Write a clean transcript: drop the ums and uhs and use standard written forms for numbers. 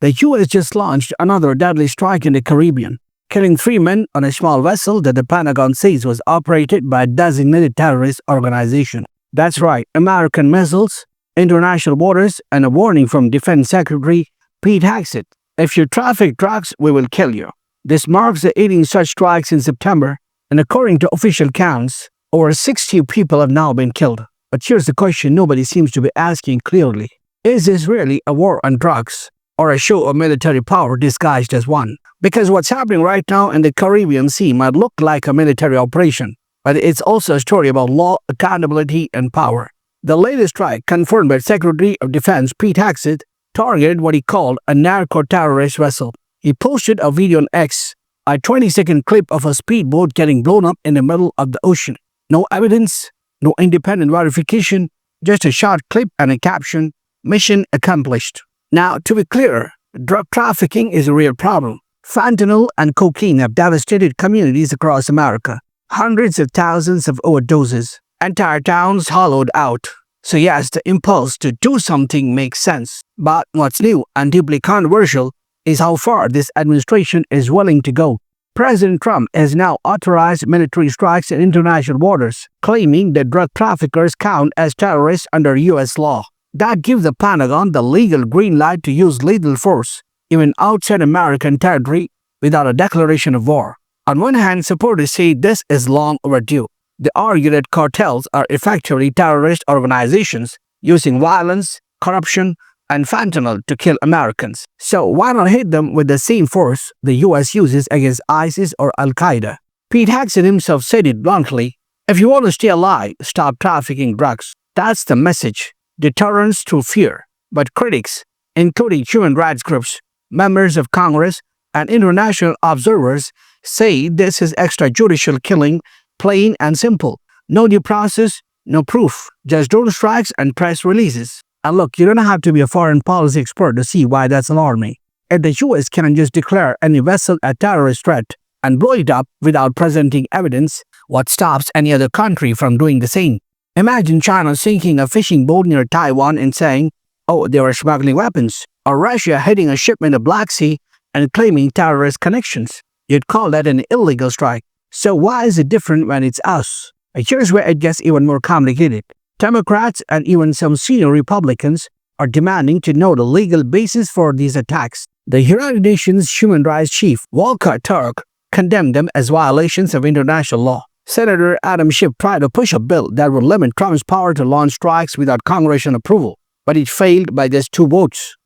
The US just launched another deadly strike in the Caribbean, killing 3 men on a small vessel that the Pentagon says was operated by a designated terrorist organization. That's right, American missiles, international waters, and a warning from Defense Secretary Pete Hegseth. If you traffic drugs, we will kill you. This marks the 18th such strikes in September, and according to official counts, over 60 people have now been killed. But here's the question nobody seems to be asking clearly. Is this really a war on drugs, or a show of military power disguised as one? Because what's happening right now in the Caribbean Sea might look like a military operation, but it's also a story about law, accountability, and power. The latest strike, confirmed by Secretary of Defense Pete Hegseth, targeted what he called a narco-terrorist vessel. He posted a video on X, a 20-second clip of a speedboat getting blown up in the middle of the ocean. No evidence, no independent verification, just a short clip and a caption, "Mission accomplished." Now, to be clear, drug trafficking is a real problem. Fentanyl and cocaine have devastated communities across America. Hundreds of thousands of overdoses, entire towns hollowed out. So yes, the impulse to do something makes sense. But what's new and deeply controversial is how far this administration is willing to go. President Trump has now authorized military strikes in international waters, claiming that drug traffickers count as terrorists under U.S. law. That gives the Pentagon the legal green light to use lethal force, even outside American territory, without a declaration of war. On one hand, supporters say this is long overdue. They argue that cartels are effectively terrorist organizations using violence, corruption, and fentanyl to kill Americans. So why not hit them with the same force the US uses against ISIS or Al-Qaeda? Pete Hegseth himself said it bluntly, "If you want to stay alive, stop trafficking drugs." That's the message. Deterrence through fear. But critics, including human rights groups, members of Congress, and international observers, say this is extrajudicial killing, plain and simple. No due process, no proof, just drone strikes and press releases. And look, you don't have to be a foreign policy expert to see why that's alarming. If the US can just declare any vessel a terrorist threat and blow it up without presenting evidence, what stops any other country from doing the same? Imagine China sinking a fishing boat near Taiwan and saying, "Oh, they were smuggling weapons," or Russia hitting a ship in the Black Sea and claiming terrorist connections. You'd call that an illegal strike. So why is it different when it's us? Here's where it gets even more complicated. Democrats and even some senior Republicans are demanding to know the legal basis for these attacks. The United Nations Human Rights Chief Volker Turk condemned them as violations of international law. Senator Adam Schiff tried to push a bill that would limit Trump's power to launch strikes without congressional approval, but it failed by just 2 votes.